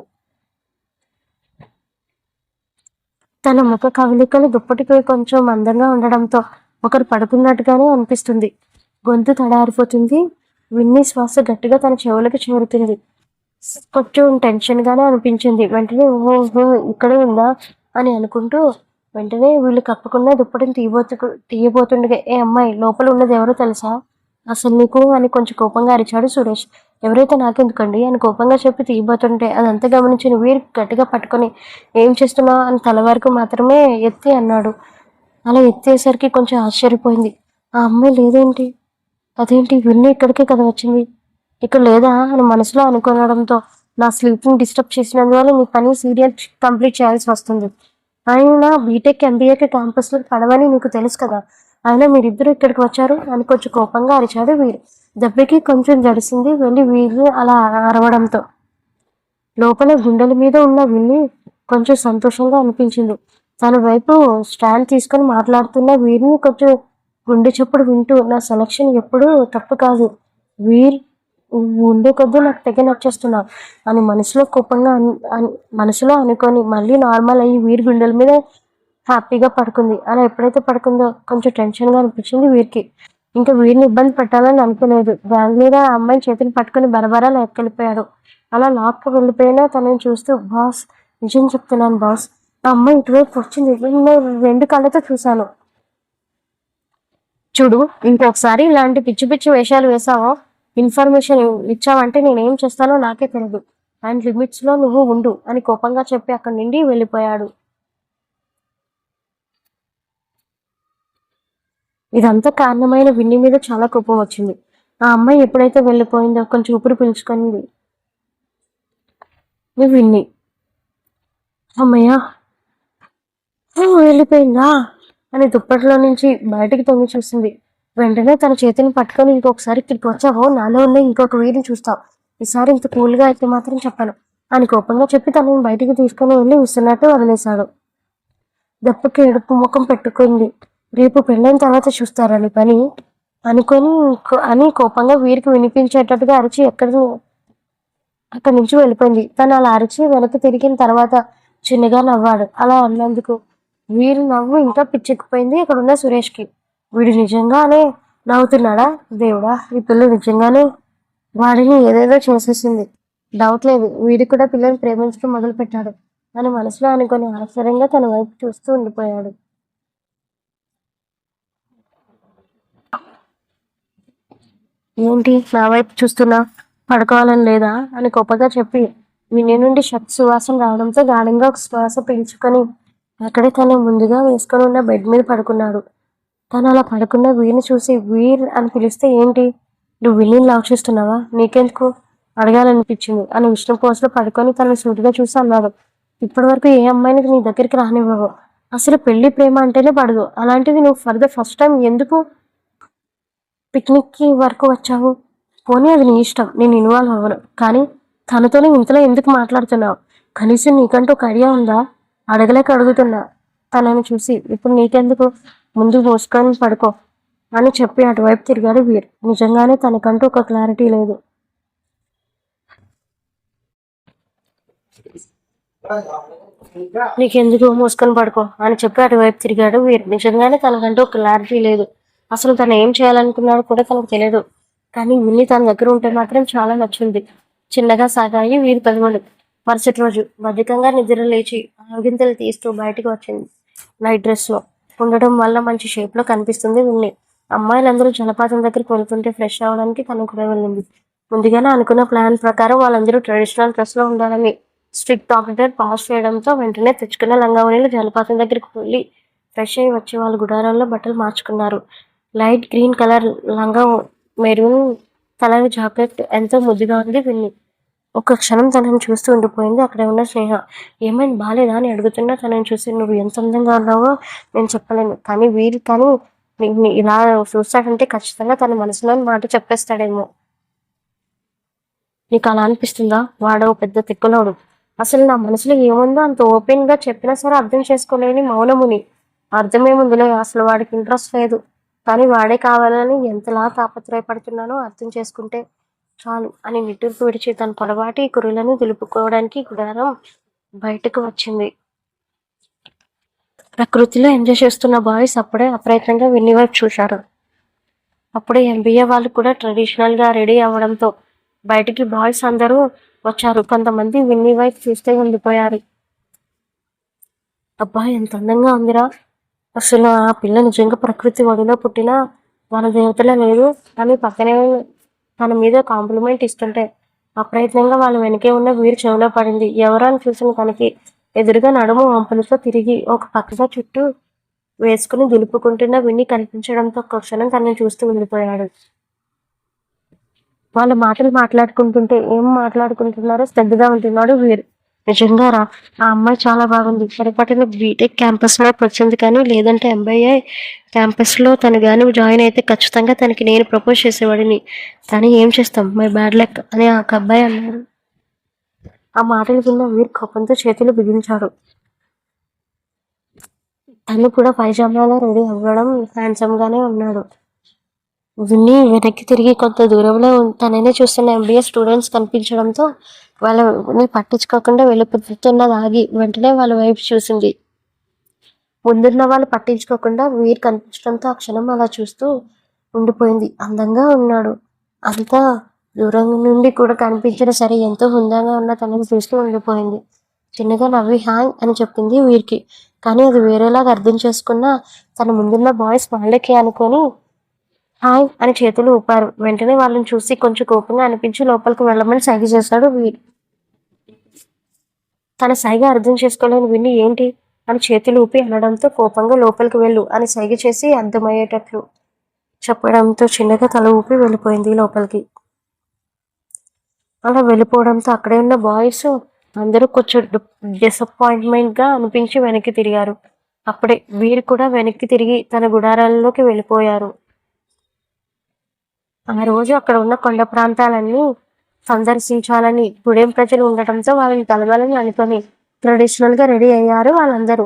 తన ముఖ కవలికలు దుప్పటికి కొంచెం మందంగా ఉండడంతో ఒకరు పడుకున్నట్టుగానే అనిపిస్తుంది. గొంతు తడారిపోతుంది. విన్ని శ్వాస గట్టిగా తన చెవులకు చేరుతుంది. కొంచెం టెన్షన్ గానే అనిపించింది. వెంటనే ఓహో ఓహో ఇక్కడే ఉందా అని అనుకుంటూ వెంటనే వీళ్ళు కప్పకుండా దుప్పటిని తీయబోతుండగా ఏ అమ్మాయి లోపల ఉన్నది ఎవరో తెలుసా అసలు నీకు అని కొంచెం కోపంగా అరిచాడు సురేష్. ఎవరైతే నాకెందుకండి అని కోపంగా చెప్పి తీయబోతుంటే అదంతా గమనించిన వీరు గట్టిగా పట్టుకొని ఏం చేస్తున్నావు అని తల వరకు మాత్రమే ఎత్తి అన్నాడు. అలా ఎత్తేసరికి కొంచెం ఆశ్చర్యపోయింది. ఆ అమ్మాయి లేదేంటి, అదేంటి విన్ని ఇక్కడికే కదా వచ్చింది, ఇక్కడ లేదా అని మనసులో అనుకోవడంతో నా స్లీప్ని డిస్టర్బ్ చేసినందువల్ల మీ పని సీరియల్ కంప్లీట్ చేయాల్సి వస్తుంది. అయినా బీటెక్ ఎంబీఏకి క్యాంపస్లో పడవని మీకు తెలుసు కదా, అయినా మీరిద్దరు ఇక్కడికి వచ్చారు అని కొంచెం కోపంగా అరిచాడు వీరు. దెబ్బకి కొంచెం జడిసింది వెళ్ళి వీరు అలా అరవడంతో లోపల గుండెల మీద ఉన్న విన్ని కొంచెం సంతోషంగా అనిపించింది. తన వైపు స్టాండ్ తీసుకొని మాట్లాడుతున్న వీరిని కొంచెం గుండె చప్పుడు వింటూ నా సెలక్షన్ ఎప్పుడూ తప్పు కాదు వీర్, ఉండే కొద్దీ నాకు తెగ నచ్చేస్తున్నావు అని మనసులో కోపంగా మనసులో అనుకొని మళ్ళీ నార్మల్ అయ్యి వీరి గుండెల మీద హ్యాపీగా పడుకుంది. అలా ఎప్పుడైతే పడుకుందో కొంచెం టెన్షన్గా అనిపించింది వీరికి. ఇంకా వీరిని ఇబ్బంది పెట్టాలని అనుకోలేదు. బ్యాగ్ మీద ఆ అమ్మాయి చేతిని పట్టుకుని బరబరా లేకెళ్ళిపోయాడు. అలా లాక్కు వెళ్ళిపోయినా తనని చూస్తూ బాస్ నిజం చెప్తున్నాను బాస్, ఆ అమ్మాయి ఇటువైపు వచ్చింది, నేను 2 కళ్ళతో చూశాను. చూడు ఇంకొకసారి ఇలాంటి పిచ్చి పిచ్చి వేషాలు వేసావో ఇన్ఫర్మేషన్ ఇచ్చావంటే నేనేం చేస్తానో నాకే తెలియదు అండ్ లిమిట్స్లో నువ్వు ఉండు అని కోపంగా చెప్పి అక్కడి నుండి వెళ్ళిపోయాడు. ఇదంతా కారణమైన విన్ని మీద చాలా కోపం వచ్చింది. ఆ అమ్మాయి ఎప్పుడైతే వెళ్ళిపోయిందో కొంచెం ఊపిరి పీల్చుకొని విన్ని అమ్మయ్యా వెళ్ళిపోయిందా అని దుప్పట్లో నుంచి బయటికి తొంగి చూసింది. వెంటనే తన చేతిని పట్టుకొని ఇంకొకసారి ఇక్కడికి వచ్చావో నాలో ఉన్న ఇంకొక వీరిని చూస్తావు, ఈసారి ఇంత కూల్గా అయితే మాత్రం చెప్పాను అని కోపంగా చెప్పి తనని బయటికి తీసుకొని వెళ్ళి విస్తున్నట్టు వదిలేశాడు. దెబ్బకి ఎడుపు ముఖం పెట్టుకుంది. రేపు పెళ్ళైన తర్వాత చూస్తారని పని అని కోపంగా వీరికి వినిపించేటట్టుగా అరిచి అక్కడి నుంచి వెళ్ళిపోయింది. తను అలా అరిచి వెనక్కి తిరిగిన తర్వాత చిన్నగా నవ్వాడు. అలా అన్నందుకు వీరు నవ్వు ఇంకా పిచ్చెక్కిపోయింది అక్కడ ఉన్న సురేష్కి. వీడు నిజంగానే నవ్వుతున్నాడా, దేవుడా ఈ పిల్ల నిజంగానే వాడిని ఏదేదో చేసేసింది, డౌట్ లేదు వీడికి కూడా పిల్లల్ని ప్రేమించడం మొదలు పెట్టాడు అని మనసులో అనుకొని ఆశ్చర్యంగా తన వైపు చూస్తూ ఉండిపోయాడు. ఏంటి నా వైపు చూస్తున్నా, పడుకోవాలని లేదా అని కోపంగా చెప్పి విని నుండి షర్ట్ సువాసన రావడంతో గాఢంగా ఒక శ్వాస పీల్చుకొని అక్కడే తను ముందుగా వేసుకొని ఉన్న బెడ్ మీద పడుకున్నాడు. తను అలా పడుకున్న వీరిని చూసి వీర్ అని పిలిస్తే ఏంటి నువ్వు విన్నీని లవ్ చేస్తున్నావా, నీకెందుకు అడగాలనిపించింది అని విష్ణు పోస్లో పడుకొని తనని సూటిగా చూసి అన్నాడు. ఇప్పటి వరకు ఏ అమ్మాయిని నీ దగ్గరికి రానివ్వవు, అసలు పెళ్లి ప్రేమ అంటేనే పడదు, అలాంటిది నువ్వు ఫస్ట్ టైం ఎందుకు పిక్నిక్కి వరకు వచ్చావు, పోనీ అది నీ ఇష్టం, నేను ఇన్వాల్వ్ అవ్వను, కానీ తనతోనే ఇంతలో ఎందుకు మాట్లాడుతున్నావు, కనీసం నీకంటూ ఒక ఐడియా ఉందా అడగలేక అడుగుతున్నా తనని చూసి. ఇప్పుడు నీకెందుకు, ముందు మోసుకొని పడుకో అని చెప్పి అటువైపు తిరిగాడు వీర్. నిజంగానే తనకంటూ ఒక క్లారిటీ లేదు. నీకెందుకు మోసుకొని పడుకో అని చెప్పి అటువైపు తిరిగాడు వీర్. నిజంగానే తనకంటూ ఒక క్లారిటీ లేదు. అసలు తను ఏం చేయాలనుకున్నాడో కూడా తనకు తెలియదు. కానీ విన్ని తన దగ్గర ఉంటే మాత్రం చాలా నచ్చింది. చిన్నగా సాగాయి వీరి పదములు. మరుసటి రోజు బద్ధకంగా నిద్ర లేచి ఆగింతలు తీస్తూ బయటకు వచ్చింది. నైట్ డ్రెస్లో ఉండడం వల్ల మంచి షేప్లో కనిపిస్తుంది విన్ని. అమ్మాయిలందరూ జలపాతం దగ్గరికి వెళ్తుంటే ఫ్రెష్ అవ్వడానికి తను కూడా వెళ్ళింది. ముందుగానే అనుకున్న ప్లాన్ ప్రకారం వాళ్ళందరూ ట్రెడిషనల్ డ్రెస్లో ఉండాలని స్ట్రిక్ట్ ఆర్డర్ పాస్ చేయడంతో వెంటనే తెచ్చుకున్న లంగావణిలు జలపాతం దగ్గరికి వెళ్ళి ఫ్రెష్ అయ్యి వచ్చి వాళ్ళ గుడారాల్లో బట్టలు మార్చుకున్నారు. లైట్ గ్రీన్ కలర్ లంగా, మెరూన్ కలర్ జాకెట్ ఎంతో ముద్దుగా ఉంది విన్ని. ఒక్క క్షణం తనని చూస్తూ ఉండిపోయింది అక్కడ ఉన్న స్నేహ. ఏమైంది బాగాలేదా అని అడుగుతున్నా తనని చూసి నువ్వు ఎంత అందంగా ఉన్నావో నేను చెప్పలేను, కానీ కానీ ఇలా చూస్తాడంటే ఖచ్చితంగా తన మనసులోని మాట చెప్పేస్తాడేమో. నీకు అలా అనిపిస్తుందా, వాడో పెద్ద తిక్కులోడు, అసలు నా మనసులో ఏముందో అంత ఓపెన్గా చెప్పినా సరే అర్థం చేసుకోలేని మౌనముని. అర్థమేముందిలే, అసలు వాడికి ఇంట్రెస్ట్ లేదు, కానీ వాడే కావాలని ఎంతలా తాపత్రయపడుతున్నానో అర్థం చేసుకుంటే చాలు అని నిట్టూర్పు విడిచి తన పొడవాటి కురులను దులుపుకోవడానికి గుడారం బయటకు వచ్చింది. ప్రకృతిలో ఎంజాయ్ చేస్తున్న బాయ్స్ అప్పుడే అప్రయత్నంగా విన్ని వైపు చూశారు. అప్పుడే ఎంబీఏ వాళ్ళు కూడా ట్రెడిషనల్గా రెడీ అవ్వడంతో బయటికి బాయ్స్ అందరూ వచ్చారు. కొంతమంది విన్నీ వైపు చూస్తే ఉండిపోయారు. అబ్బా ఎంత అందంగా ఉందిరా, అసలు ఆ పిల్ల నిజంగా ప్రకృతి ఒడిలో పుట్టిన మన దేవతలా లేదు అని పక్కనే తన మీద కాంప్లిమెంట్ ఇస్తుంటే అప్రయత్నంగా వాళ్ళ వెనకే ఉన్న వీరు చెవిలో పడింది. ఎవరు అని చూసిన తనకి ఎదురుగా నడుము వంపులతో తిరిగి ఒక పక్కగా చుట్టూ వేసుకుని దులుపుకుంటున్న విన్ని కనిపించడంతో ఒక్క క్షణం తనని చూస్తూ ఉండిపోయాడు. వాళ్ళ మాటలు మాట్లాడుకుంటుంటే ఏం మాట్లాడుకుంటున్నారో శ్రద్ధగా ఉంటున్నాడు వీరు. నిజంగా రా, ఆ అమ్మాయి చాలా బాగుంది. పొరపాటున బీటెక్ క్యాంపస్ లో వచ్చింది కానీ లేదంటే ఎంబీఏ క్యాంపస్ లో తను కానీ జాయిన్ అయితే ఖచ్చితంగా తనకి నేను ప్రపోజ్ చేసేవాడిని. కానీ ఏం చేస్తాం, మై బ్యాడ్ లక్ అని ఆ అబ్బాయి అన్నాడు. ఆ మాటలు విన్న వీరు కోపంతో చేతులు బిగించాడు. తను కూడా పైజామాలో రెడీ అవ్వడం హ్యాండ్సమ్ గానే ఉన్నాడు. విన్ని వెనక్కి తిరిగి కొంత దూరంలో తననే చూస్తున్న ఎంబీఏ స్టూడెంట్స్ కనిపించడంతో వాళ్ళని పట్టించుకోకుండా వెళ్ళిపోతున్నది ఆగి వెంటనే వాళ్ళ వైపు చూసింది. ముందున్న వాళ్ళు పట్టించుకోకుండా వీరు కనిపించడంతో ఆ క్షణం అలా చూస్తూ ఉండిపోయింది. అందంగా ఉన్నాడు, అంతా దూరం నుండి కూడా కనిపించిన సరే ఎంతో హుందాగా ఉన్న తనని చూస్తూ ఉండిపోయింది. చిన్నగా నవ్వి హాయ్ అని చెప్పింది వీరికి. కానీ అది వేరేలాగా అర్థం చేసుకున్న తన ముందున్న బాయ్స్ వాళ్ళకి అనుకొని హాయ్ అని చేతులు ఊపారు. వెంటనే వాళ్ళని చూసి కొంచెం కోపంగా అనిపించి లోపలికి వెళ్ళమని సైగ చేశాడు వీరు. తన సైగ అర్థం చేసుకోలేని విని ఏంటి అని చేతులు ఊపి అనడంతో కోపంగా లోపలికి వెళ్ళు అని సైగ చేసి అర్థమయ్యేటట్లు చెప్పడంతో చిన్నగా తల ఊపి వెళ్ళిపోయింది లోపలికి. అలా వెళ్ళిపోవడంతో అక్కడే ఉన్న బాయ్స్ అందరూ కొంచెం డిసప్పాయింట్మెంట్ గా అనిపించి వెనక్కి తిరిగారు. అప్పుడే వీరు కూడా వెనక్కి తిరిగి తన గుడారాల్లోకి వెళ్ళిపోయారు. ఆ రోజు అక్కడ ఉన్న కొండ ప్రాంతాలన్నీ సందర్శించాలని గుడెం ప్రజలు ఉండటంతో వాళ్ళని కలవాలని అనుకొని ట్రెడిషనల్ గా రెడీ అయ్యారు వాళ్ళందరూ.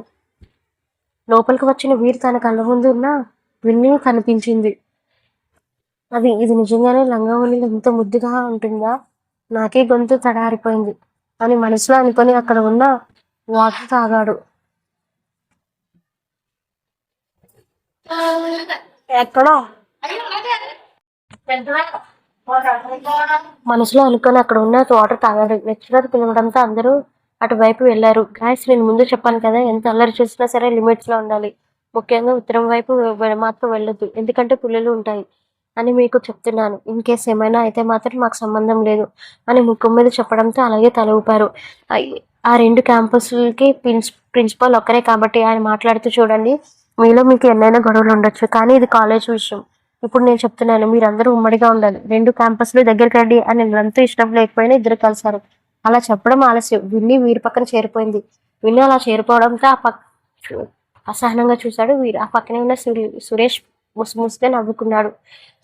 లోపలికి వచ్చిన వీరు తన కళ్ళ ముందు ఉన్న విన్ని కనిపించింది. ఇది నిజంగానే లంగావోణి ఎంత ముద్దుగా ఉంటుందా, నాకే గొంతు తడారిపోయింది అని మనసులో అనుకొని అక్కడ ఉన్న వాటర్ తాగాడు. ఎక్కడో మనసులో అనుకొని అక్కడ ఉన్న వాటర్ తాగాడు. లెక్చరర్ పిలవడంతో అందరూ అటువైపు వెళ్లారు. గాయస్, నేను ముందు చెప్పాను కదా, ఎంత అల్లరి చేసినా సరే లిమిట్స్ లో ఉండాలి. ముఖ్యంగా ఉత్తరం వైపు మాత్రం వెళ్ళొద్దు, ఎందుకంటే పుల్లలు ఉంటాయి అని మీకు చెప్తున్నాను. ఇన్ కేస్ ఏమైనా అయితే మాత్రం మాకు సంబంధం లేదు అని ముఖం మీద చెప్పడంతో అలాగే తల ఊపారు. ఆ రెండు క్యాంపస్లకి ప్రిన్సిపల్ ఒక్కరే కాబట్టి ఆయన మాట్లాడుతూ చూడండి, మీలో మీకు ఎన్నైనా గొడవలు ఉండొచ్చు కానీ ఇది కాలేజ్ విషయం. ఇప్పుడు నేను చెప్తున్నాను, మీరందరూ ఉమ్మడిగా ఉండాలి. రెండు క్యాంపస్లు దగ్గరికి రండి అని ఎంతో ఇష్టం లేకపోయినా ఇద్దరు కలిసారు. అలా చెప్పడం ఆలస్యం. విన్ని వీరి పక్కన చేరిపోయింది. విన్ని అలా చేరిపోవడంతో అసహనంగా చూశాడు వీరు. ఆ పక్కనే ఉన్న సురేష్ ముసిముసిగా నవ్వుకున్నాడు.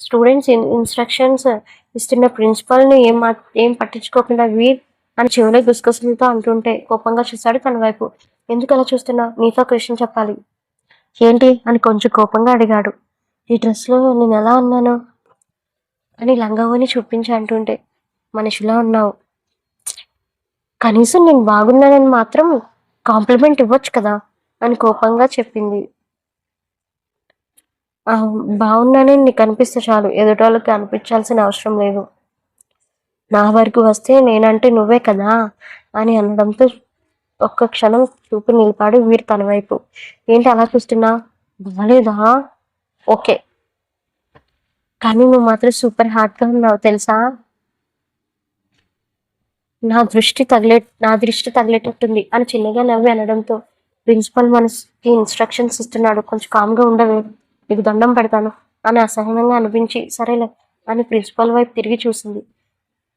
స్టూడెంట్స్ ఇన్స్ట్రక్షన్స్ ఇస్తున్న ప్రిన్సిపల్ని ఏం పట్టించుకోకుండా వీర్ అని చెవిలో గుసగుసలతో అంటుంటే కోపంగా చూశాడు తన వైపు. ఎందుకు అలా చూస్తున్నా, నీతో ఒక విషయం చెప్పాలి. ఏంటి అని కొంచెం కోపంగా అడిగాడు. ఈ డ్రెస్లో నేను ఎలా ఉన్నాను అని లంగావోని చూపించి అంటుంటే, మనిషిలా ఉన్నావు, కనీసం నేను బాగున్నానని మాత్రం కాంప్లిమెంట్ ఇవ్వచ్చు కదా అని కోపంగా చెప్పింది. బాగున్నానని నీకు అనిపిస్తే చాలు, ఎదుటోళ్ళకి అనిపించాల్సిన అవసరం లేదు. నా వరకు వస్తే నేనంటే నువ్వే కదా అని అనడంతో ఒక్క క్షణం చూపు నిలిపాడు వీరు తన వైపు. ఏంటి అలా చూస్తున్నా, బాగాలేదా? ఓకే, కానీ నువ్వు మాత్రం సూపర్ హాట్గా ఉన్నావు తెలుసా. నా దృష్టి తగిలేటట్టుంది అని చిన్నగా నవ్వి అనడంతో ప్రిన్సిపల్ మనసుకి ఇన్స్ట్రక్షన్స్ ఇస్తున్నాడు, కొంచెం కామ్గా ఉండవే, నీకు దండం పెడతాను అని అసహనంగా అనిపించి సరేలే అని ప్రిన్సిపల్ వైపు తిరిగి చూసింది.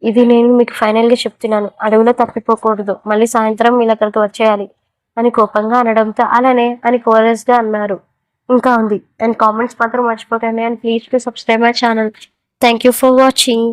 ఇది నేను మీకు ఫైనల్గా చెప్తున్నాను, అడవిలో తప్పిపోకూడదు, మళ్ళీ సాయంత్రం వీళ్ళ అక్కడికి వచ్చేయాలి అని కోపంగా అనడంతో అలానే అని కోరస్గా అన్నారు. ఇంకా ఉంది అండ్ కామెంట్స్ మాత్రం మర్చిపోకండి and please to subscribe my channel. Thank you for watching.